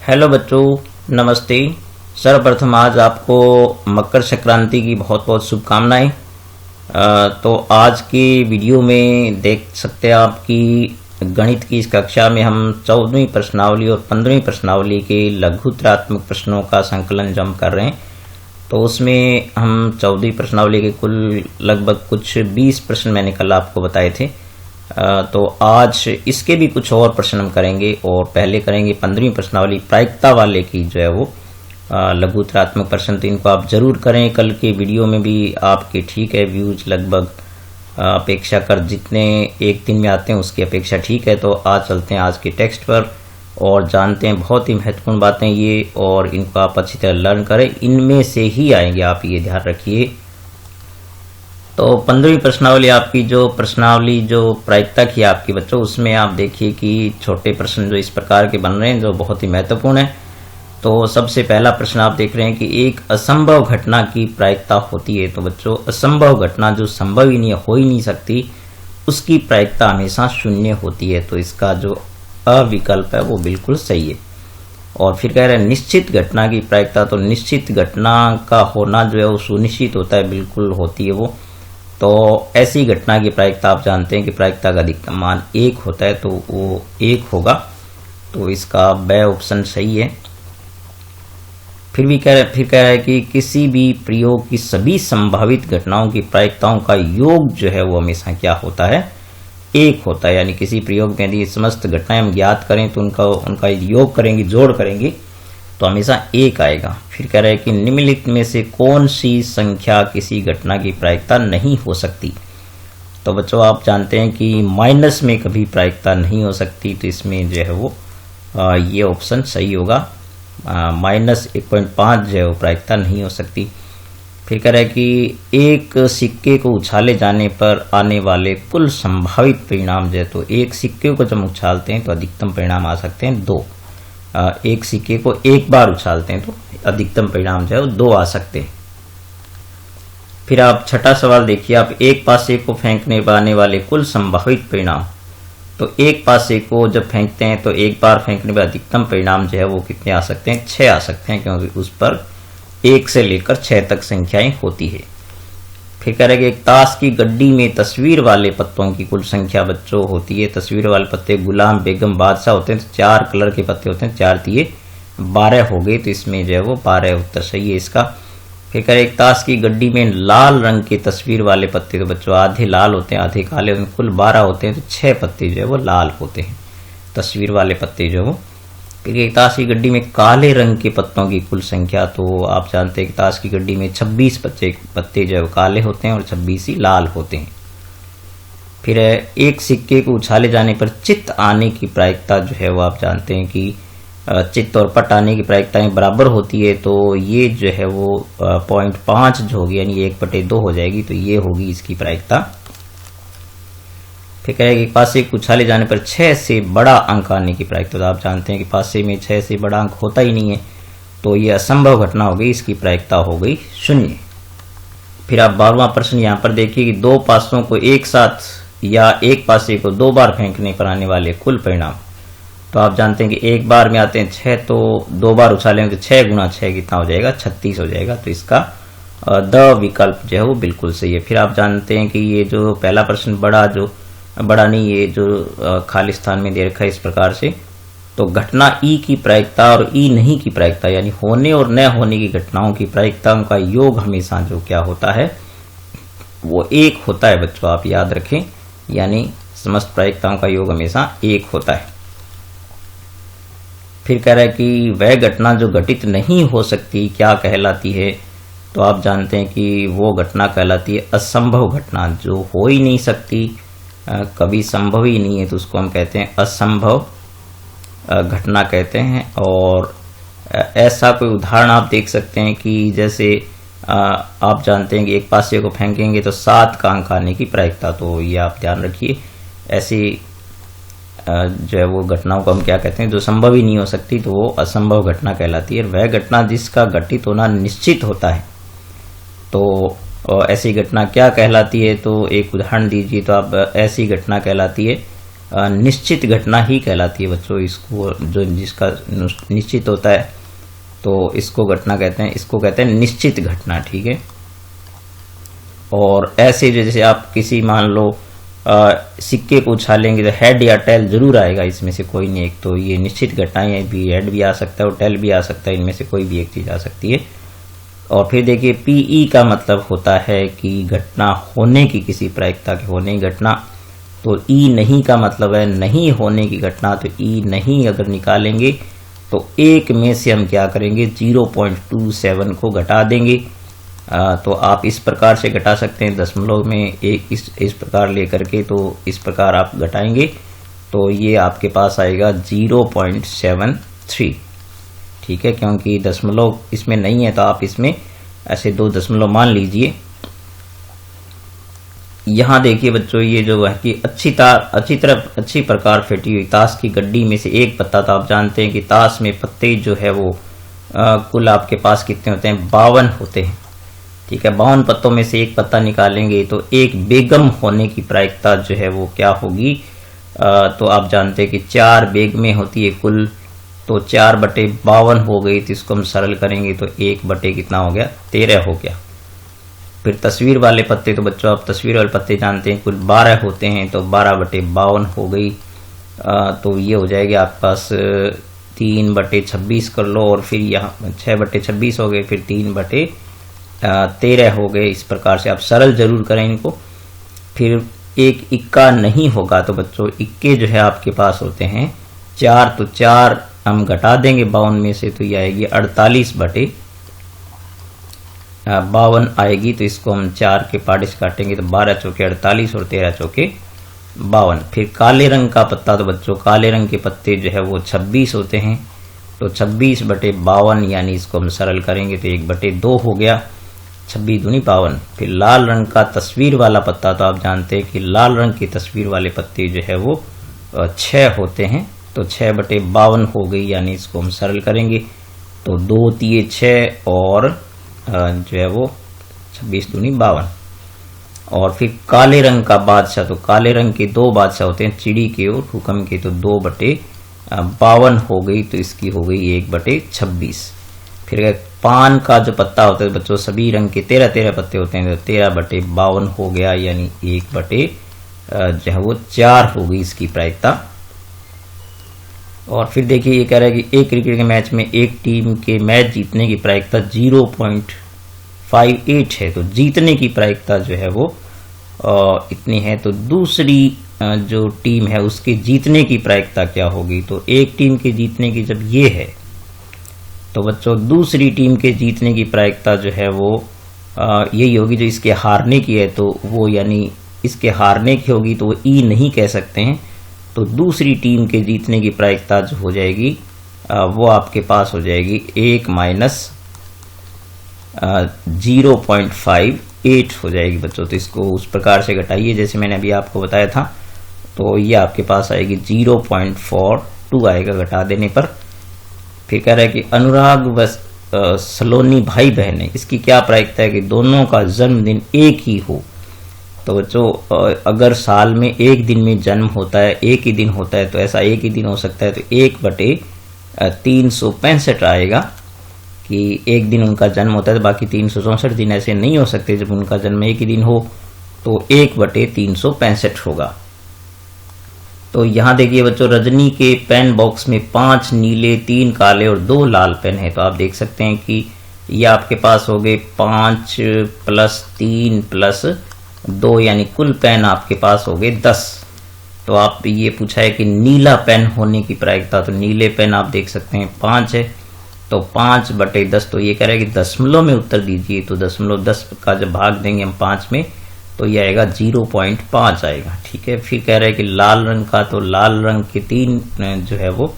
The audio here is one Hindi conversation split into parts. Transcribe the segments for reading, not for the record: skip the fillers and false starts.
हेलो बच्चों, नमस्ते। सर्वप्रथम आज आपको मकर संक्रांति की बहुत बहुत शुभकामनाएं। तो आज के वीडियो में देख सकते हैं आप कि गणित की इस कक्षा में हम 14वीं प्रश्नावली और 15वीं प्रश्नावली के लघुत्तरात्मक प्रश्नों का संकलन जो हम कर रहे हैं, तो उसमें हम 14वीं प्रश्नावली के कुल लगभग कुछ 20 प्रश्न मैंने कल आपको बताए थे। तो आज इसके भी कुछ और प्रश्न हम करेंगे और पहले करेंगे 15वीं प्रश्नावली प्रायिकता वाले की जो है वो लघुत्तरात्मक प्रश्न। तो इनको आप जरूर करें। कल के वीडियो में भी आपके ठीक है व्यूज लगभग अपेक्षा कर जितने एक दिन में आते हैं उसकी अपेक्षा ठीक है। तो आज चलते हैं आज के टेक्स्ट पर और जानते हैं बहुत ही महत्वपूर्ण बातें ये, और इनको आप अच्छी तरह लर्न करें। इनमें से ही आएंगे, आप ये ध्यान रखिए। तो 15वीं प्रश्नावली आपकी जो प्रश्नावली जो प्रायिकता की आपकी बच्चों, उसमें आप देखिए कि छोटे प्रश्न जो इस प्रकार के बन रहे हैं जो बहुत ही महत्वपूर्ण है। तो सबसे पहला प्रश्न आप देख रहे हैं कि एक असंभव घटना की प्रायिकता होती है। तो बच्चों, असंभव घटना जो संभव ही नहीं हो ही नहीं सकती, उसकी प्रायिकता हमेशा शून्य होती है। तो इसका जो अविकल्प है वो बिल्कुल सही है। और फिर कह रहे हैं निश्चित घटना की प्रायिकता। तो निश्चित घटना का होना जो है वो सुनिश्चित होता है, बिल्कुल होती है वो। तो ऐसी घटना की प्रायिकता आप जानते हैं कि प्रायिकता का अधिकतम मान 1 होता है, तो वो 1 होगा। तो इसका ब ऑप्शन सही है। फिर कह रहा है कि किसी भी प्रयोग की सभी संभावित घटनाओं की प्रायिकताओं का योग जो है वो हमेशा क्या होता है, 1 होता है। यानी किसी प्रयोग में यदि समस्त घटनाएं हम ज्ञात करें तो उनका योग करेंगे, जोड़ करेंगे, तो हमेशा 1 आएगा। फिर कह रहा है कि निम्नलिखित में से कौन सी संख्या किसी घटना की प्रायिकता नहीं हो सकती। तो बच्चों, आप जानते हैं कि माइनस में कभी प्रायिकता नहीं हो सकती। तो इसमें जो है वो ये ऑप्शन सही होगा। -1.5 जो है वो प्रायिकता नहीं हो सकती। फिर कह रहा है कि एक सिक्के को उछाले जाने पर आने वाले कुल संभावित परिणाम जो है, तो एक सिक्के को जब उछालते हैं तो अधिकतम परिणाम आ सकते हैं 2। एक सिक्के को एक बार उछालते हैं तो अधिकतम परिणाम जो है वो 2 आ सकते हैं। फिर आप छठा सवाल देखिए, आप एक पासे को फेंकने पर आने वाले कुल संभावित परिणाम। तो एक पासे को जब फेंकते हैं तो एक बार फेंकने पर अधिकतम परिणाम जो है वो कितने आ सकते हैं, 6 आ सकते हैं, क्योंकि उस पर 1 से लेकर 6 तक संख्याएं होती है। फिर कह रहे हैं कि एक ताश की गड्डी में तस्वीर वाले पत्तों की कुल संख्या बच्चों होती है। तस्वीर वाले पत्ते गुलाम, बेगम, बादशाह होते हैं, तो 4 कलर के पत्ते होते हैं, 4 दिए 12 हो गए। तो इसमें जो है वो 12 उत्तर सही है इसका। फिर कह रहे एक ताश की गड्डी में लाल रंग के तस्वीर वाले पत्ते, तो बच्चों आधे लाल होते हैं आधे काले होते हैं, कुल 12 होते हैं, तो 6 पत्ते जो है वो लाल होते हैं, तस्वीर वाले पत्ते जो है वो। फिर एक ताश की गड्डी में काले रंग के पत्तों की कुल संख्या, तो आप जानते हैं कि ताश की गड्डी में 26 पत्ते जो है काले होते हैं और 26 ही लाल होते हैं। फिर एक सिक्के को उछाले जाने पर चित्त आने की प्रायिकता जो है वो आप जानते हैं कि चित्त और पट आने की प्रायिकताएं बराबर होती है। तो ये जो है वो 0.5 जो होगी, यानी 1/2 हो जाएगी। तो ये होगी इसकी प्रायिकता। फिर कहेगा कि पासे को उछाले जाने पर 6 से बड़ा अंक आने की प्रायिकता। तो आप जानते हैं कि पासे में 6 से बड़ा अंक होता ही नहीं है, तो ये असंभव घटना हो गई, इसकी प्रायिकता हो गई 0। फिर आप 12वां प्रश्न यहाँ पर देखिए कि 2 पासों को एक साथ या एक पासे को 2 बार फेंकने पर आने वाले कुल परिणाम। तो आप जानते हैं कि एक बार में आते हैं 6, तो 2 बार उछालेंगे तो 6 गुणा 6 कितना हो जाएगा, 36 हो जाएगा। तो इसका द विकल्प जो है वो बिल्कुल सही है। फिर आप जानते हैं कि ये जो पहला प्रश्न बड़ा नहीं, ये जो खाली स्थान में दे रखा है इस प्रकार से, तो घटना ई की प्रायिकता और ई नहीं की प्रायिकता, यानी होने और न होने की घटनाओं की प्रायिकताओं का योग हमेशा जो क्या होता है वो 1 होता है बच्चों, आप याद रखें। यानी समस्त प्रायिकताओं का योग हमेशा 1 होता है। फिर कह रहा है कि वह घटना जो घटित नहीं हो सकती क्या कहलाती है। तो आप जानते हैं कि वो घटना कहलाती है असंभव घटना, जो हो ही नहीं सकती, कभी संभव ही नहीं है, तो उसको हम कहते हैं असंभव घटना कहते हैं। और ऐसा कोई उदाहरण आप देख सकते हैं कि जैसे आप जानते हैं कि एक पासे को फेंकेंगे तो 7 का अंक आने की प्रायिकता। तो ये आप ध्यान रखिए, ऐसी जो है वो घटनाओं को हम क्या कहते हैं, जो संभव ही नहीं हो सकती, तो वो असंभव घटना कहलाती है। वह घटना जिसका घटित होना निश्चित होता है, तो ऐसी घटना क्या कहलाती है। तो एक उदाहरण दीजिए। तो आप ऐसी घटना कहलाती है निश्चित घटना ही कहलाती है बच्चों। इसको जो जिसका निश्चित होता है तो इसको घटना कहते हैं, इसको कहते हैं निश्चित घटना, ठीक है। और ऐसे जैसे आप किसी मान लो सिक्के को उछालेंगे तो हेड या टेल जरूर आएगा, इसमें से कोई नहीं एक। तो ये निश्चित घटनाएं भी, हेड भी आ सकता है और टेल भी आ सकता है, इनमें से कोई भी एक चीज आ सकती है। और फिर देखिए पीई का मतलब होता है कि घटना होने की, किसी प्रायिकता के होने की घटना। तो ई नहीं का मतलब है नहीं होने की घटना। तो ई नहीं अगर निकालेंगे तो एक में से हम क्या करेंगे 0.27 को घटा देंगे। तो आप इस प्रकार से घटा सकते हैं, दशमलव में एक इस प्रकार लेकर के, तो इस प्रकार आप घटाएंगे तो ये आपके पास आएगा 0.73, ठीक है। क्योंकि दशमलव इसमें नहीं है तो आप इसमें ऐसे 2 दशमलव मान लीजिए। यहां देखिए बच्चों, ये जो है कि अच्छी प्रकार फेंटी हुई ताश की गड्डी में से एक पत्ता, तो आप जानते हैं कि ताश में पत्ते जो है वो कुल आपके पास कितने होते हैं, 52 होते हैं, ठीक है। 52 पत्तों में से एक पत्ता निकालेंगे तो एक बेगम होने की प्रायिकता जो है वो क्या होगी, तो आप जानते हैं कि 4 बेगमें होती है कुल, तो 4/52 हो गई। तो इसको हम सरल करेंगे तो 1/ कितना हो गया, 13 हो गया। फिर तस्वीर वाले पत्ते, तो बच्चों आप तस्वीर वाले पत्ते जानते हैं कुल 12 होते हैं, तो 12/52 हो गई। तो ये हो जाएगी आपके पास 3/26 कर लो, और फिर यहाँ 6/26 हो गए, फिर 3/13 हो गए। इस प्रकार से आप सरल जरूर करें इनको। फिर एक इक्का नहीं होगा, तो बच्चों इक्के जो है आपके पास होते हैं 4, तो 4 हम घटा देंगे 52 में से, तो ये आएगी 48/52 आएगी। तो इसको हम 4 के पार्ट से काटेंगे तो 12 चौके 48 और 13 चौके 52। फिर काले रंग का पत्ता, तो बच्चों काले रंग के पत्ते जो है वो 26 होते हैं, तो 26/52 यानी इसको हम सरल करेंगे तो 1/2 हो गया, 26 दूनी 52। फिर लाल रंग का तस्वीर वाला पत्ता, तो आप जानते हैं कि लाल रंग की तस्वीर वाले पत्ते जो है वो 6 होते हैं, तो 6/52 हो गई, यानी इसको हम सरल करेंगे तो 2 3 6 और जो है वो 26 दूनी 52। और फिर काले रंग का बादशाह, तो काले रंग के 2 बादशाह होते हैं, चिड़ी के और हुक्म के, तो 2/52 हो गई, तो इसकी हो गई 1/26। फिर पान का जो पत्ता होता है बच्चों, सभी रंग के 13 पत्ते होते हैं, तो 13/52 हो गया, यानी 1/ जो है वो 4 हो गई इसकी प्रायिकता। और फिर देखिए ये कह रहा है कि एक क्रिकेट के मैच में एक टीम के मैच जीतने की प्रायिकता 0.58 है, तो जीतने की प्रायिकता जो है वो इतनी है। तो दूसरी जो टीम है उसके जीतने की प्रायिकता क्या होगी, तो एक टीम के जीतने की जब ये है, तो बच्चों दूसरी टीम के जीतने की प्रायिकता जो है वो यही होगी जो इसके हारने की है, तो वो यानी इसके हारने की होगी, तो वो ई नहीं कह सकते हैं। तो दूसरी टीम के जीतने की प्रायिकता जो हो जाएगी वो आपके पास हो जाएगी 1 - 0.58 हो जाएगी बच्चों। तो इसको उस प्रकार से घटाइए जैसे मैंने अभी आपको बताया था, तो ये आपके पास आएगी 0.42 आएगा घटा देने पर। फिर कह रहा है कि अनुराग व सलोनी भाई बहन है, इसकी क्या प्रायिकता है कि दोनों का जन्मदिन एक ही हो। तो बच्चों अगर साल में एक दिन में जन्म होता है, एक ही दिन होता है, तो ऐसा एक ही दिन हो सकता है, तो 1/365 आएगा कि एक दिन उनका जन्म होता है, तो बाकी 364 दिन ऐसे नहीं हो सकते जब उनका जन्म एक ही दिन हो, तो 1/365 होगा। तो यहाँ देखिए बच्चों, रजनी के पेन बॉक्स में 5 नीले 3 काले और 2 लाल पेन है, तो आप देख सकते हैं कि ये आपके पास हो गए 5 + 3 + 2 यानी कुल पेन आपके पास हो गए 10। तो आप ये पूछा है कि नीला पेन होने की प्रायिकता, तो नीले पेन आप देख सकते हैं 5 है, तो 5/10। तो ये कह रहा है कि दशमलव में उत्तर दीजिए, तो 10 का जब भाग देंगे हम 5 में तो ये आएगा 0.5 आएगा, ठीक है। फिर कह रहा है कि लाल रंग का, तो लाल रंग के 3 जो है वो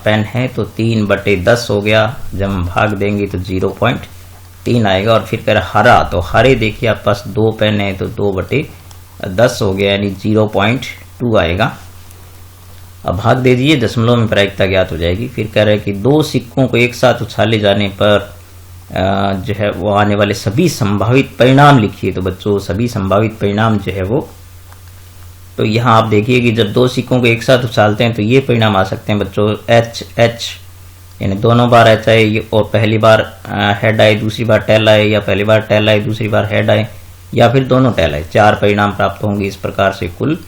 पेन है, तो 3/10 हो गया, जब हम भाग देंगे तो 0.3 आएगा। और फिर कह रहा हरा, तो हरे देखिए आपके पास 2 पेन है, तो 2/10 हो गया, यानी 0.2 आएगा। अब भाग दे दीजिए, दशमलव में प्रायिकता ज्ञात हो जाएगी। फिर कह रहा है कि 2 सिक्कों को एक साथ उछाले जाने पर जो है वो आने वाले सभी संभावित परिणाम लिखिए। तो बच्चों सभी संभावित परिणाम जो है वो तो यहाँ आप देखिए कि जब दो सिक्कों को एक साथ उछालते हैं तो ये परिणाम आ सकते हैं बच्चों, एच एच, यानी दोनों बार एच आए और पहली बार हेड आए, दूसरी बार टेल आए, या पहली बार टेल आए दूसरी बार हेड आए, या फिर दोनों टेल आए। 4 परिणाम प्राप्त होंगे। इस प्रकार से कुल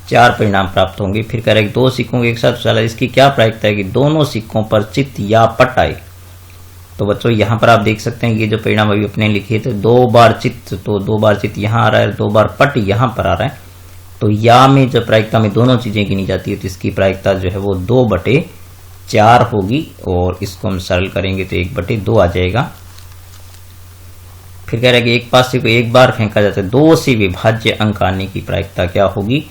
4 परिणाम प्राप्त होंगे। फिर कह रहे दो सिक्कों को एक साथ उछाला, इसकी क्या प्रायिकता है कि दोनों सिक्कों पर चित्त या पट आए। तो बच्चों यहाँ पर आप देख सकते हैं ये जो परिणाम अभी अपने लिखे थे, 2 बार चित्त, तो 2 बार चित्त यहाँ आ रहा है, 2 बार पट यहाँ पर आ रहा है। तो या में जब प्रायिकता में दोनों चीजें गिनी जाती है तो इसकी प्रायिकता जो है वो 2/4 होगी, और इसको हम सरल करेंगे तो 1/2 आ जाएगा। फिर कह रहा है कि एक पासे को एक बार फेंका जाता है, 2 से विभाज्य अंक आने की प्रायिकता क्या होगी।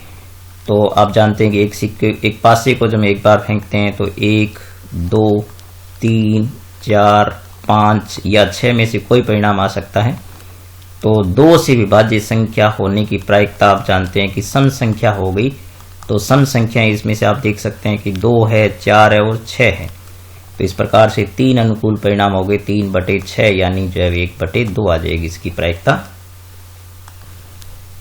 तो आप जानते हैं कि एक पासे को जब हम एक बार फेंकते हैं तो 1, 2, 3, 4, 5 या 6 में से कोई परिणाम आ सकता है। तो 2 से विभाज्य संख्या होने की प्रायिकता आप जानते हैं कि सम संख्या हो गई। तो सम संख्या इसमें से आप देख सकते हैं कि 2 है, 4 है और 6 है। तो इस प्रकार से 3 अनुकूल परिणाम हो गए, 3/6 यानी जो है 1/2 आ जाएगी इसकी प्रायिकता।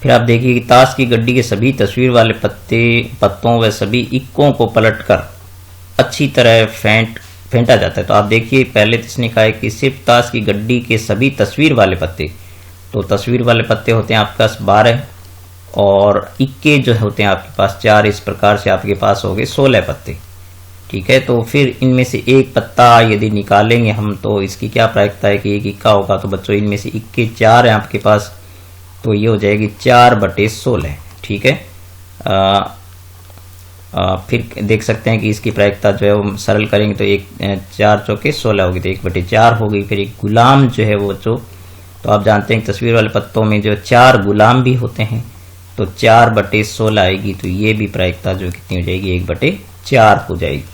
फिर आप देखिए कि ताश की गड्डी के सभी तस्वीर वाले पत्तों व सभी इक्कों को पलटकर अच्छी तरह फेंटा जाता है। तो आप देखिए पहले इसने कहा है कि सिर्फ ताश की गड्डी के सभी तस्वीर वाले पत्ते, तो तस्वीर वाले पत्ते होते हैं आपके पास 12 और इक्के जो होते हैं आपके पास 4। इस प्रकार से आपके पास हो गए 16 पत्ते। ठीक है, तो फिर इनमें से एक पत्ता यदि निकालेंगे हम तो इसकी क्या प्रायिकता है कि एक इक्का होगा। तो बच्चों इनमें से इक्के 4 है आपके पास, तो ये हो जाएगी 4/16। ठीक है, फिर देख सकते हैं कि इसकी प्रायिकता जो है वो सरल करेंगे तो 4 चौके 16 होगी, तो 1/4 होगी। फिर एक गुलाम जो है वो बच्चों, तो आप जानते हैं तस्वीर वाले पत्तों में जो 4 गुलाम भी होते हैं, तो 4/16 आएगी। तो ये भी प्रायिकता जो कितनी हो जाएगी, 1/4 हो जाएगी।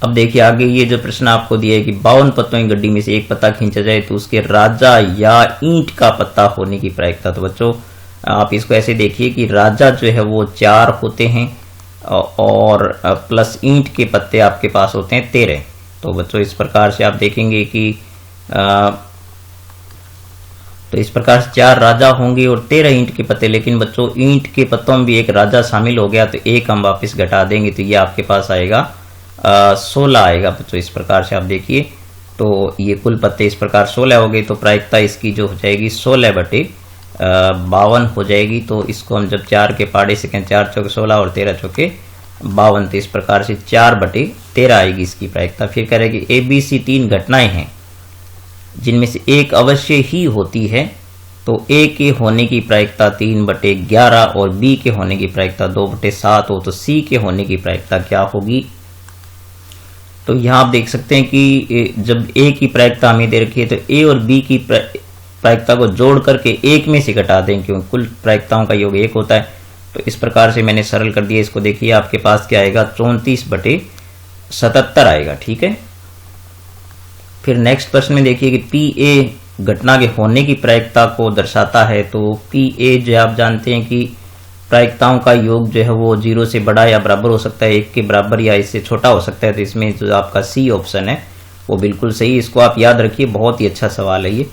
अब देखिए आगे ये जो प्रश्न आपको दिया है कि 52 पत्तों की गड्डी में से एक पत्ता खींचा जाए तो उसके राजा या ईंट का पत्ता होने की प्रायिकता। तो बच्चों आप इसको ऐसे देखिए कि राजा जो है वो 4 होते हैं और प्लस ईंट के पत्ते आपके पास होते हैं 13। तो बच्चों इस प्रकार से आप देखेंगे कि तो इस प्रकार से 4 राजा होंगे और 13 ईंट के पत्ते। लेकिन बच्चों ईंट के पत्तों में भी एक राजा शामिल हो गया तो एक हम वापस घटा देंगे तो ये आपके पास आएगा 16 आएगा। बच्चों इस प्रकार से आप देखिए तो ये कुल पत्ते इस प्रकार 16 हो गए। तो प्रायिकता इसकी जो हो जाएगी 16/52 हो जाएगी। तो इसको हम जब 4 के पाड़े से कहें, 4 चौके 16 और 13 चौके 52, तो इस प्रकार से 4/13 आएगी इसकी प्रायिकता। फिर कह रहे कि ABC 3 घटनाएं हैं जिनमें से एक अवश्य ही होती है, तो A के होने की प्रायिकता 3/11 और B के होने की प्रायिकता 2/7 हो, तो C के होने की प्रायिकता क्या होगी। तो यहाँ आप देख सकते हैं कि जब A की प्रायिकता हमें दे रखी है तो A और B की प्रायिकता को जोड़ करके 1 में से घटा दें, क्योंकि कुल प्रायिकताओं का योग 1 होता है। तो इस प्रकार से मैंने सरल कर दिया। इसको देखिए आपके पास क्या आएगा, 34/77 आएगा। ठीक है, फिर नेक्स्ट प्रश्न में देखिए कि PA घटना के होने की प्रायिकता को दर्शाता है। तो PA जो आप जानते हैं कि प्रायिकताओं का योग जो है वो 0 से बड़ा या बराबर हो सकता है, 1 के बराबर या इससे छोटा हो सकता है। तो इसमें जो आपका C ऑप्शन है वो बिल्कुल सही। इसको आप याद रखिए, बहुत ही अच्छा सवाल है ये।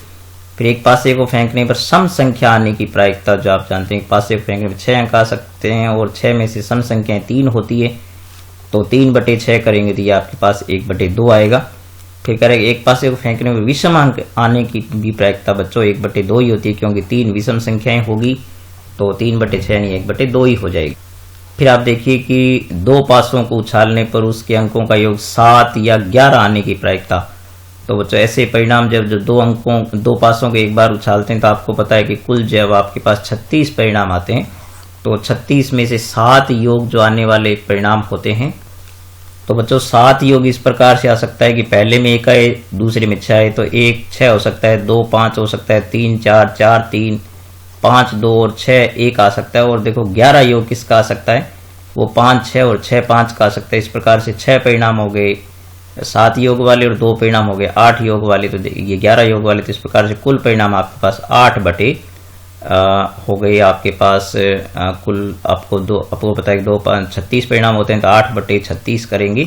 फिर एक पासे को फेंकने पर सम संख्या आने की प्रायिकता जो आप जानते हैं, पासे को फेंकने पर 6 अंक आ सकते हैं और 6 में से सम संख्याएं 3 होती है। तो 3/6 करेंगे तो ये आपके पास 1/2 आएगा। फिर करेंगे एक पासे को फेंकने में विषम अंक आने की भी प्रायिकता बच्चों 1/2 ही होती है, क्योंकि 3 विषम संख्याएं होगी। तो 3/6 यानी 1/2 ही हो जाएगी। फिर आप देखिए कि 2 पासों को उछालने पर उसके अंकों का योग 7 या 11 आने की प्रायिकता। तो बच्चों ऐसे परिणाम जब 2 पासों को एक बार उछालते हैं तो आपको पता है कि कुल जब आपके पास 36 परिणाम आते हैं, तो 36 में से 7 योग जो आने वाले परिणाम होते हैं। तो बच्चों 7 योग इस प्रकार से आ सकता है कि पहले में 1 आए, दूसरे में 6 आए, तो 1 6 हो सकता है, 2 5 हो सकता है, 3 4 4 3 5 2 और 6 1 आ सकता है। और देखो 11 योग किसका आ सकता है, वो 5 6 और 6 5 का आ सकता है। इस प्रकार से 6 परिणाम हो गए 7 योग वाले और 2 परिणाम हो गए 8 योग वाले, तो ये 11 योग वाले। तो इस प्रकार से कुल परिणाम आपके पास 8 हो गए आपके पास। कुल आपको पता है 2 5 36 परिणाम होते हैं, तो 8/36 करेंगे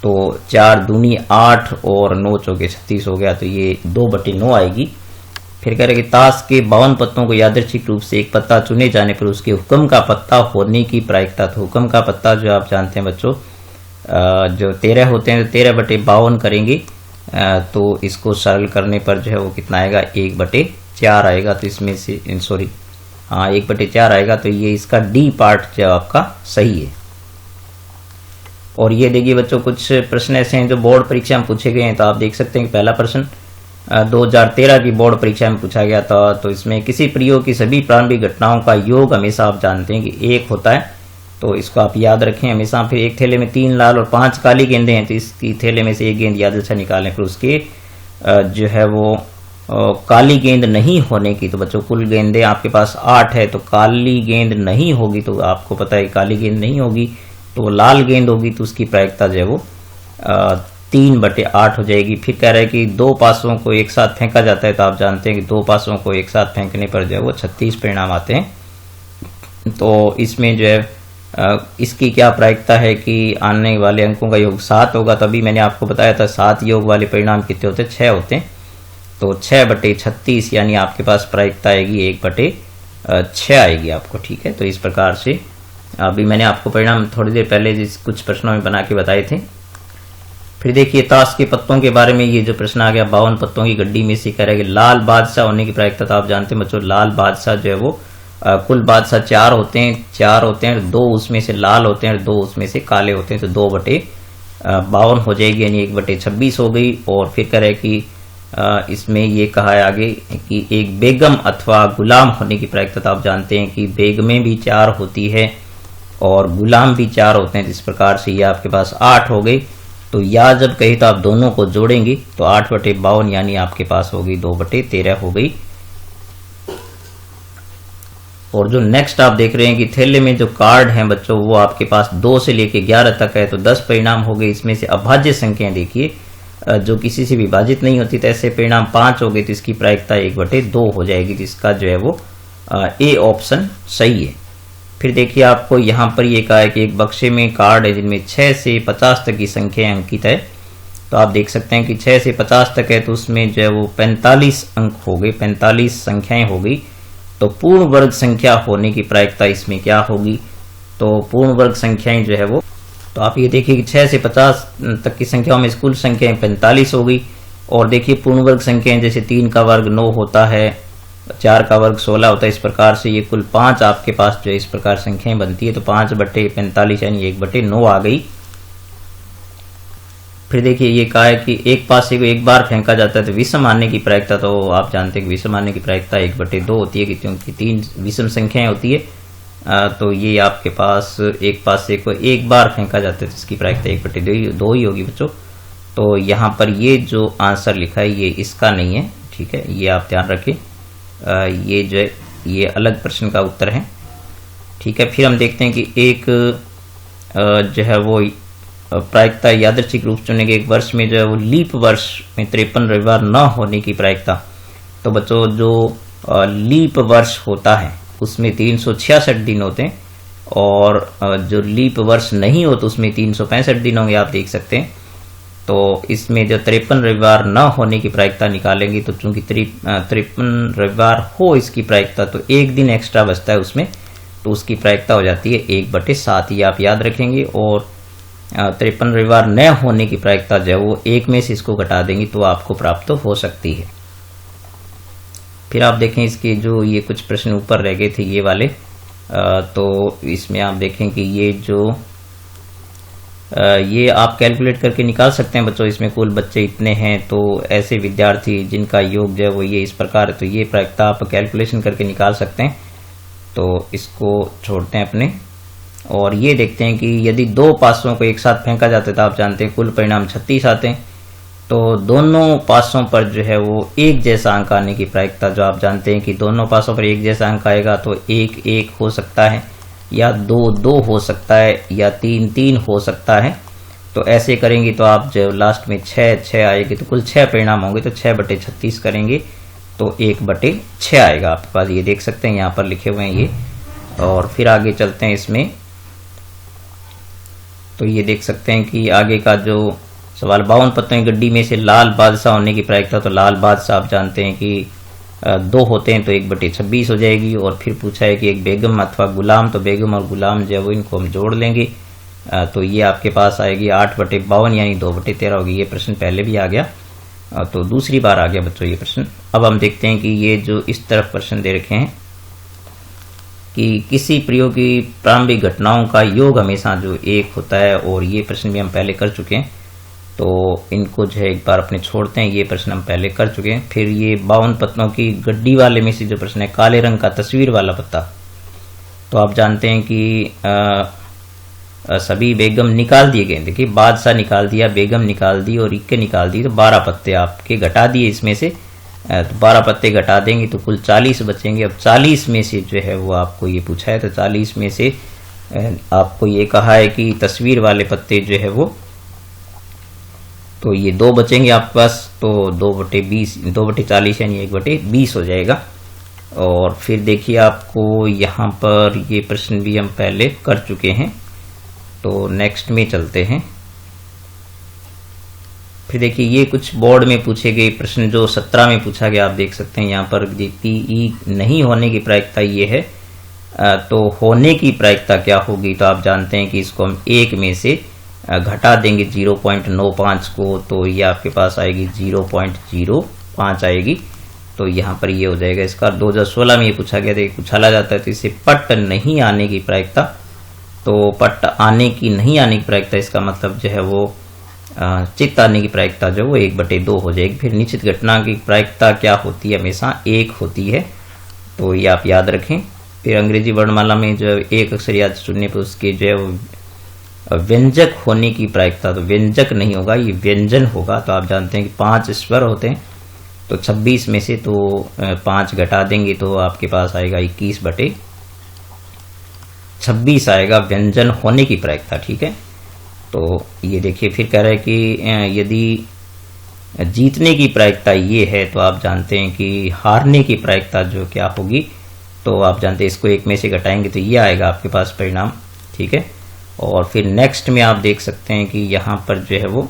तो 4 दूनी 8 और 9 चौके 36 हो गया, तो ये 2/9 आएगी। फिर कह रहे कि ताश के 52 पत्तों को यादृच्छिक रूप से एक पत्ता चुने जाने पर उसके हुक्म का पत्ता होने की प्रायिकता। तो हुक्म का पत्ता जो आप जानते हैं बच्चों, जो 13 होते हैं, 13/52 करेंगे तो इसको सरल करने पर जो है वो कितना आएगा, 1/4 आएगा। तो इसमें से 1/4 आएगा। तो ये इसका डी पार्ट जो आपका सही है। और ये देखिए बच्चों, कुछ प्रश्न ऐसे हैं जो बोर्ड परीक्षा में पूछे गए हैं। तो आप देख सकते हैं कि पहला प्रश्न 2013 की बोर्ड परीक्षा में पूछा गया था। तो इसमें किसी प्रयोग की सभी प्रारंभिक घटनाओं का योग हमेशा आप जानते हैं कि 1 होता है। तो इसको आप याद रखें हमेशा। फिर एक थैले में 3 लाल और 5 काली गेंदें हैं, तो इसकी थैले में से एक गेंद यादृच्छा निकालें। फिर उसके जो है वो काली गेंद नहीं होने की, तो बच्चों कुल गेंदें आपके पास 8 है, तो काली गेंद नहीं होगी। तो आपको पता है काली गेंद नहीं होगी तो लाल गेंद होगी, तो उसकी प्रायिकता जो है वो 3/8 हो जाएगी। फिर कह रहा है कि 2 पासों को एक साथ फेंका जाता है। तो आप जानते हैं कि 2 पासों को एक साथ फेंकने पर जो है वो 36 परिणाम आते हैं। तो इसमें जो है इसकी क्या प्रायिकता है कि आने वाले अंकों का योग 7 होगा। तभी मैंने आपको बताया था 7 योग वाले परिणाम कितने होते हैं, 6 होते हैं। तो 6/36 यानी आपके पास प्रायिकता आएगी 1/6 आएगी आपको। ठीक है, तो इस प्रकार से अभी मैंने आपको परिणाम थोड़ी देर पहले कुछ प्रश्नों में बना के बताए थे। फिर देखिए ताश के पत्तों के बारे में ये जो प्रश्न आ गया, 52 पत्तों की गड्डी में से कह रहा है कि लाल बादशाह होने की प्रायिकता। तो आप जानते हैं बच्चों, लाल बादशाह जो है वो कुल बादशाह 4 होते हैं, 2 उसमें से लाल होते हैं, 2 उसमें से काले होते हैं। तो 2/52 हो जाएगी, यानी 1/26 हो गई। और फिर कह रहे कि इसमें ये कहा है आगे कि एक बेगम अथवा गुलाम होने की प्रायिकता। तो आप जानते हैं कि बेगमें भी 4 होती है और गुलाम भी 4 होते हैं। जिस प्रकार से ये आपके पास 8 हो गई। तो या जब कही तो आप दोनों को जोड़ेंगे तो 8/52 यानी आपके पास होगी 2/13 हो गई। और जो नेक्स्ट आप देख रहे हैं कि थैले में जो कार्ड हैं बच्चों, वो आपके पास 2 से लेके 11 तक है। तो 10 परिणाम हो गए। इसमें से अभाज्य संख्याएं देखिए जो किसी से विभाजित नहीं होती, तो ऐसे परिणाम 5 हो गए। तो इसकी प्रायिकता 1/2 हो जाएगी, जिसका जो है वो ए ऑप्शन सही है। फिर देखिए आपको यहाँ पर ये कहा है कि एक बक्से में कार्ड है जिनमें 6 से 50 तक की संख्याएं अंकित है। तो आप देख सकते हैं कि 6 से 50 तक है, तो उसमें जो है वो 45 अंक हो गए, 45 संख्याएं हो गई। तो पूर्ण वर्ग संख्या होने की प्रायिकता इसमें क्या होगी, तो पूर्ण वर्ग संख्याएं जो है वो, तो आप ये देखिए कि 6 से 50 तक की संख्याओं में कुल संख्याएं 45 हो गई। और देखिए पूर्ण वर्ग संख्याएं जैसे 3 का वर्ग 9 होता है, 4 का वर्ग 16 होता है। इस प्रकार से ये कुल 5 आपके पास जो इस प्रकार संख्याएं बनती है। तो 5/45 यानी 1/9 आ गई। फिर देखिए ये कहा है कि एक पासे को एक बार फेंका जाता है तो विषम आने की प्रायिकता। तो आप जानते हैं कि विषम आने की प्रायिकता 1/2 होती है, क्योंकि 3 विषम संख्याएं होती है। तो ये आपके पास एक पासे को एक बार फेंका जाता है तो इसकी प्रायिकता 1/2 ही होगी बच्चों। तो यहाँ पर ये जो आंसर लिखा है ये इसका नहीं है। ठीक है, ये आप ध्यान रखें। ये जो है ये अलग प्रश्न का उत्तर है। ठीक है, फिर हम देखते हैं कि एक जो है वो प्रायिकता यादृच्छिक रूप चुने गए एक वर्ष में जो है वो लीप वर्ष में 53 रविवार न होने की प्रायिकता। तो बच्चों जो लीप वर्ष होता है उसमें 366 दिन होते हैं, और जो लीप वर्ष नहीं हो तो उसमें 365 दिन होंगे, आप देख सकते हैं। तो इसमें जो 53 रविवार न होने की प्रायिकता निकालेंगे, तो चूंकि 53 रविवार हो इसकी प्रायिकता, तो एक दिन एक्स्ट्रा बचता है उसमें, तो उसकी प्रायिकता हो जाती है 1/7। ये आप याद रखेंगे। और 53 रविवार न होने की प्रायिकता जो है वो 1 में से इसको घटा देंगे तो आपको प्राप्त हो सकती है। फिर आप देखें इसके जो ये कुछ प्रश्न ऊपर रह गए थे ये वाले, तो इसमें आप देखें कि ये जो ये आप कैलकुलेट करके निकाल सकते हैं बच्चों। इसमें कुल बच्चे इतने हैं, तो ऐसे विद्यार्थी जिनका योग जो है वो ये इस प्रकार है, तो ये प्रायिकता आप कैलकुलेशन करके निकाल सकते हैं। तो इसको छोड़ते हैं अपने, और ये देखते हैं कि यदि 2 पासों को एक साथ फेंका जाता है तो आप जानते हैं कुल परिणाम 36 आते हैं। तो दोनों पासों पर जो है वो एक जैसा अंक आने की प्रायिकता, जो आप जानते हैं कि दोनों पासों पर एक जैसा अंक आएगा तो 1-1 हो सकता है, या 2-2 हो सकता है, या 3-3 हो सकता है। तो ऐसे करेंगे तो आप जो लास्ट में 6-6 आएगी, तो कुल 6 परिणाम होंगे। तो 6/36 करेंगे तो 1/6 आएगा आपके पास। ये देख सकते हैं यहाँ पर लिखे हुए हैं ये। और फिर आगे चलते हैं इसमें, तो ये देख सकते हैं कि आगे का जो सवाल 52 पत्तों की गड्डी में से लाल बादशाह होने की प्रायिकता। तो लाल बादशाह आप जानते हैं कि दो होते हैं तो 1/26 हो जाएगी। और फिर पूछा है कि एक बेगम अथवा गुलाम, तो बेगम और गुलाम जो है वो इनको हम जोड़ लेंगे तो ये आपके पास आएगी 8/52 यानी 2/13 होगी। ये प्रश्न पहले भी आ गया तो दूसरी बार आ गया बच्चों ये प्रश्न। अब हम देखते हैं कि ये जो इस तरफ प्रश्न दे रखे हैं कि किसी प्रयोग की प्रारंभिक घटनाओं का योग हमेशा जो 1 होता है, और ये प्रश्न भी हम पहले कर चुके हैं तो इनको जो है एक बार अपने छोड़ते हैं। ये प्रश्न हम पहले कर चुके हैं। फिर ये 52 पत्तों की गड्डी वाले में से जो प्रश्न है काले रंग का तस्वीर वाला पत्ता, तो आप जानते हैं कि सभी बेगम निकाल दिए गए। देखिए बादशाह निकाल दिया, बेगम निकाल दी और इक्के निकाल दी, तो 12 पत्ते आपके घटा दिए इसमें से। तो 12 पत्ते घटा देंगे तो कुल 40 बचेंगे। अब 40 में से जो है वो आपको ये पूछा है, तो 40 में से आपको ये कहा है कि तस्वीर वाले पत्ते जो है वो, तो ये 2 बचेंगे आपके पास, तो 2/20 2/40 यानी 1/20 हो जाएगा। और फिर देखिए आपको यहाँ पर ये प्रश्न भी हम पहले कर चुके हैं तो नेक्स्ट में चलते हैं। फिर देखिए ये कुछ बोर्ड में पूछे गए प्रश्न जो 17 में पूछा गया, आप देख सकते हैं यहाँ पर पीई नहीं होने की प्रायिकता ये है, तो होने की प्रायिकता क्या होगी, तो आप जानते हैं कि इसको हम 1 में से घटा देंगे 0.95 को, तो ये आपके पास आएगी 0.05 आएगी। तो यहाँ पर ये हो जाएगा इसका। 2016 में ये पूछा गया था, उछाला जाता है तो इसे पट नहीं आने की प्रायिकता, तो पट आने की नहीं आने की प्रायिकता इसका मतलब जो है वो चित्त आने की प्रायिकता जो वो 1/2 हो जाएगी। फिर निश्चित घटना की प्रायिकता क्या होती है, हमेशा 1 होती है, तो ये आप याद रखें। फिर अंग्रेजी वर्णमाला में जो एक अक्षर याद चुनने पर उसके जो है व्यंजक होने की प्रायिकता, तो व्यंजक नहीं होगा ये व्यंजन होगा। तो आप जानते हैं कि 5 स्वर होते हैं, तो 26 में से तो 5 घटा देंगे तो आपके पास आएगा 21/26 आएगा व्यंजन होने की प्रायिकता। ठीक है, तो ये देखिए फिर कह रहा है कि यदि जीतने की प्रायिकता ये है, तो आप जानते हैं कि हारने की प्रायिकता जो क्या होगी, तो आप जानते हैं इसको 1 में से घटाएंगे तो ये आएगा आपके पास परिणाम। ठीक है, और फिर नेक्स्ट में आप देख सकते हैं कि यहाँ पर जो है वो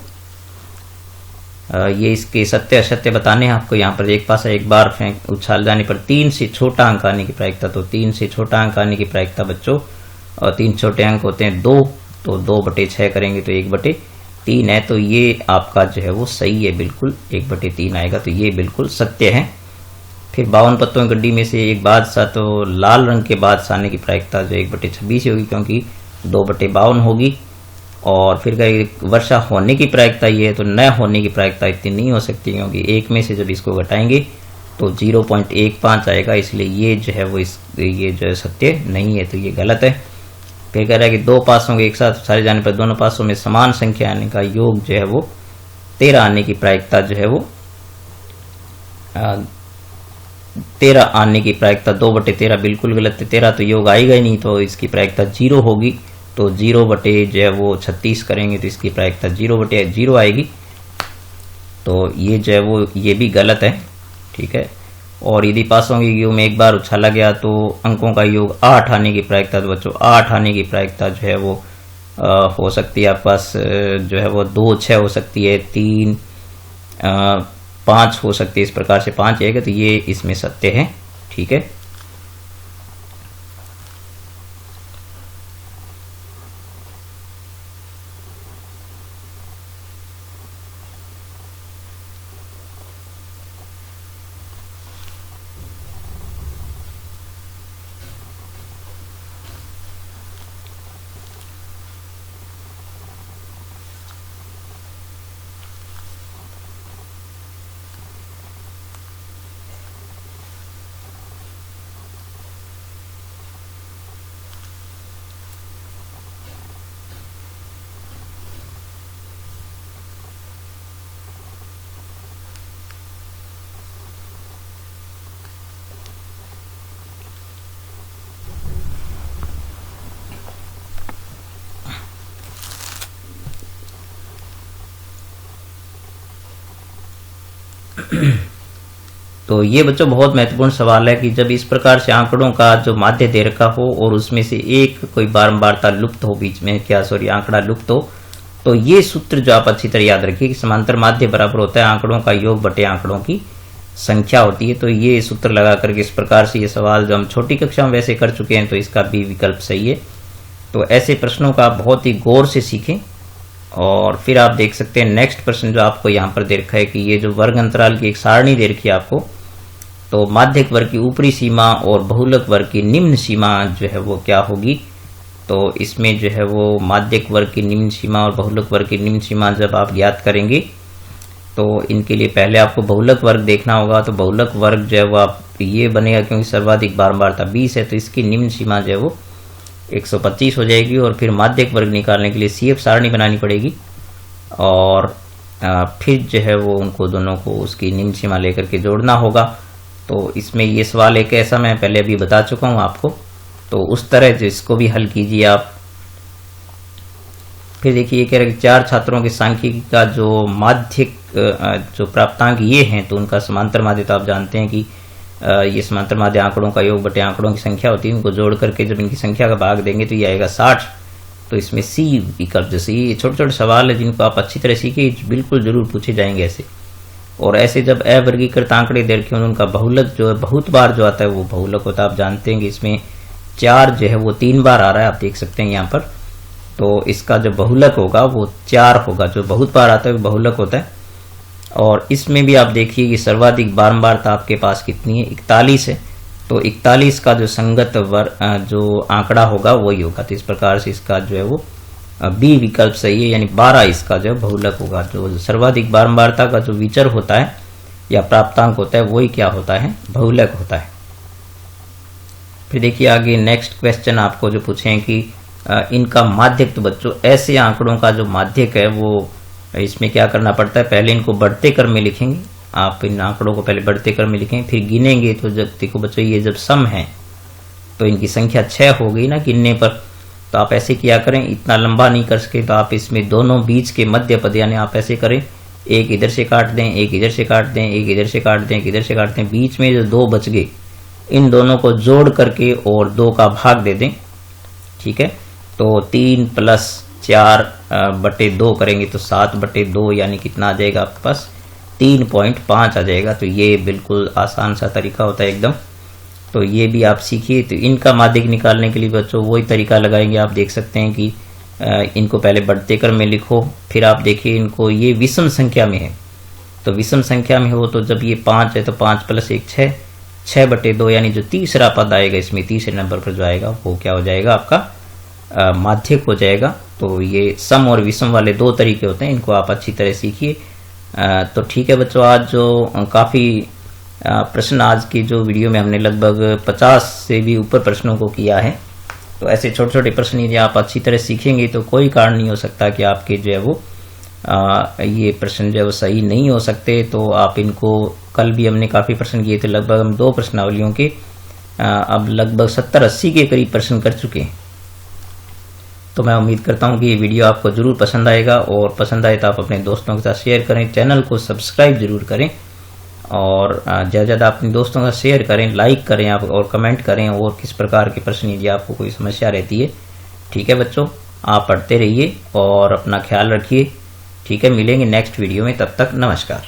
ये इसके सत्य असत्य बताने हैं आपको। यहाँ पर एक पास एक बार फेंक उछाल जाने पर 3 से छोटा अंक आने की प्रायिकता, तो 3 से छोटा अंक आने की प्रायिकता बच्चों, और 3 छोटे अंक होते हैं 2, तो 2/6 करेंगे तो 1/3 है, तो ये आपका जो है वो सही है, बिल्कुल 1/3 आएगा, तो ये बिल्कुल सत्य है। फिर 52 पत्तों की गड्डी में से एक बादशाह, तो लाल रंग के बादशाह आने की प्रायिकता जो 1/26 होगी क्योंकि 2/52 होगी। और फिर वर्षा होने की प्रायिकता ये है, तो न होने की प्रायिकता इतनी नहीं हो सकती क्योंकि 1 में से जब इसको घटाएंगे तो 0.15 आएगा, इसलिए ये जो है वो ये जो है सत्य नहीं है, तो ये गलत है। फिर कह रहा है कि 2 पासों के एक साथ उछाले जाने पर दोनों पासों में समान संख्या आने का योग जो है वो 13 आने की प्रायिकता जो है वो 13 आने की प्रायिकता 2/13 बिल्कुल गलत है। 13 तो योग आएगा ही नहीं, तो इसकी प्रायिकता 0 होगी, तो 0 जो है वो 36 करेंगे तो इसकी प्रायिकता 0/0 आएगी, तो ये जो है वो ये भी गलत है। ठीक है, और यदि पासों के योग में एक बार उछाला गया तो अंकों का योग 8 आने की प्रायिकता, तो बच्चों 8 आने की प्रायिकता जो है वो हो सकती है आपके पास जो है वो 2, 6 हो सकती है, 3, 5 हो सकती है, इस प्रकार से 5 आएगा, तो ये इसमें सत्य है। ठीक है, तो ये बच्चों बहुत महत्वपूर्ण सवाल है कि जब इस प्रकार से आंकड़ों का जो माध्य दे रखा हो और उसमें से एक कोई बारंबारता लुप्त हो, बीच में क्या सॉरी आंकड़ा लुप्त हो, तो ये सूत्र जो आप अच्छी तरह याद रखिए कि समांतर माध्य बराबर होता है आंकड़ों का योग बटे आंकड़ों की संख्या होती है। तो ये सूत्र लगा करके इस प्रकार से ये सवाल जो हम छोटी कक्षा में वैसे कर चुके हैं, तो इसका बी विकल्प सही है। तो ऐसे प्रश्नों का आप बहुत ही गौर से सीखें। और फिर आप देख सकते हैं नेक्स्ट प्रश्न जो आपको यहाँ पर दे रखा है कि ये जो वर्ग अंतराल की एक सारणी दे रखी है आपको, तो माध्यक वर्ग की ऊपरी सीमा और बहुलक वर्ग की निम्न सीमा जो है वो क्या होगी। तो इसमें जो है वो माध्यक वर्ग की निम्न सीमा और बहुलक वर्ग की निम्न सीमा जब आप ज्ञात करेंगे, तो इनके लिए पहले आपको बहुलक वर्ग देखना होगा। तो बहुलक वर्ग जो है वो आप ये बनेगा, क्योंकि सर्वाधिक बारंबारता 20 है, तो इसकी निम्न सीमा जो है वो 125 हो जाएगी। और फिर माध्यक वर्ग निकालने के लिए CF सारणी बनानी पड़ेगी, और फिर जो है वो उनको दोनों को उसकी निम्न सीमा लेकर के जोड़ना होगा। तो इसमें ये सवाल एक ऐसा मैं पहले अभी बता चुका हूँ आपको, तो उस तरह जो इसको भी हल कीजिए आप। फिर देखिए ये कह रहे हैं कि 4 छात्रों के सांख्यिकी का जो माध्यक जो प्राप्तांक ये हैं, तो उनका समांतर माध्य तो आप जानते हैं कि ये समांतर माध्य आंकड़ों का योग बटे आंकड़ों की संख्या होती है। उनको जोड़ करके जब इनकी संख्या का भाग देंगे तो ये आएगा 60। तो इसमें सी विकल्प, जैसे ये छोटे छोटे सवाल है जिनको आप अच्छी तरह सीखिए, बिल्कुल जरूर पूछे जाएंगे ऐसे। और ऐसे जब अवर्गीकृत आंकड़े दे रखे उनका बहुलक जो है बहुत बार जो आता है वो बहुलक होता है। आप जानते हैं कि इसमें 4 जो है वो 3 बार आ रहा है, आप देख सकते हैं यहाँ पर। तो इसका जो बहुलक होगा वो 4 होगा, जो बहुत बार आता है वो बहुलक होता है। और इसमें भी आप देखिए कि सर्वाधिक बारंबारता आपके पास कितनी है, 41 है। तो 41 का जो संगत जो आंकड़ा होगा वही होगा। तो इस प्रकार से इसका जो है वो बी विकल्प सही है, यानी 12 इसका जो बहुलक होगा। जो सर्वाधिक बारंबारता का जो विचर होता है या प्राप्तांक होता है वही क्या होता है, बहुलक होता है। फिर देखिए आगे नेक्स्ट क्वेश्चन आपको जो पूछे हैं कि इनका माध्यक। तो बच्चों ऐसे आंकड़ों का जो माध्यक है वो इसमें क्या करना पड़ता है, पहले इनको बढ़ते क्रम में लिखेंगे। आप इन आंकड़ों को पहले बढ़ते क्रम में लिखेंगे, फिर गिनेंगे। तो जब देखो बच्चों ये जब सम है तो इनकी संख्या 6 हो गई ना गिनने पर। तो आप ऐसे किया करें, इतना लंबा नहीं कर सके तो आप इसमें दोनों बीच के मध्य पद यानी आप ऐसे करें, एक इधर से काट दें, एक इधर से काट दें, एक इधर से काट दें, एक इधर से काट दें। बीच में जो 2 बच गए इन दोनों को जोड़ करके और 2 का भाग दे दें। ठीक है, तो 3 + 4 बटे 2 करेंगे तो 7 बटे 2 यानी कितना आ जाएगा आपके पास, 3.5 आ जाएगा। तो ये बिल्कुल आसान सा तरीका होता है एकदम। तो ये भी आप सीखिए। तो इनका माध्यक निकालने के लिए बच्चों वही तरीका लगाएंगे। आप देख सकते हैं कि इनको पहले बढ़ते क्रम में लिखो, फिर आप देखिए इनको ये विषम संख्या में है। तो विषम संख्या में हो तो जब ये 5 है तो 5 + 1 6, 6 बटे 2 यानी जो तीसरा पद आएगा इसमें तीसरे नंबर पर जो आएगा वो क्या हो जाएगा आपका माध्यक हो जाएगा। तो ये सम और विषम वाले 2 तरीके होते हैं, इनको आप अच्छी तरह सीखिए। तो ठीक है बच्चों, आज जो काफ़ी प्रश्न आज की जो वीडियो में हमने लगभग 50 से भी ऊपर प्रश्नों को किया है। तो ऐसे छोटे छोटे प्रश्न यदि आप अच्छी तरह सीखेंगे तो कोई कारण नहीं हो सकता कि आपके जो है वो ये प्रश्न जो है वो सही नहीं हो सकते। तो आप इनको, कल भी हमने काफ़ी प्रश्न किए थे, लगभग हम 2 प्रश्नावलियों के अब लगभग 70-80 के करीब प्रश्न कर चुके हैं। तो मैं उम्मीद करता हूँ कि ये वीडियो आपको जरूर पसंद आएगा, और पसंद आए तो आप अपने दोस्तों के साथ शेयर करें, चैनल को सब्सक्राइब जरूर करें, और ज़्यादा ज़्यादा अपने दोस्तों का शेयर करें, लाइक करें आप, और कमेंट करें और किस प्रकार के प्रश्न यदि आपको कोई समस्या रहती है। ठीक है बच्चों, आप पढ़ते रहिए और अपना ख्याल रखिए। ठीक है, मिलेंगे नेक्स्ट वीडियो में, तब तक नमस्कार।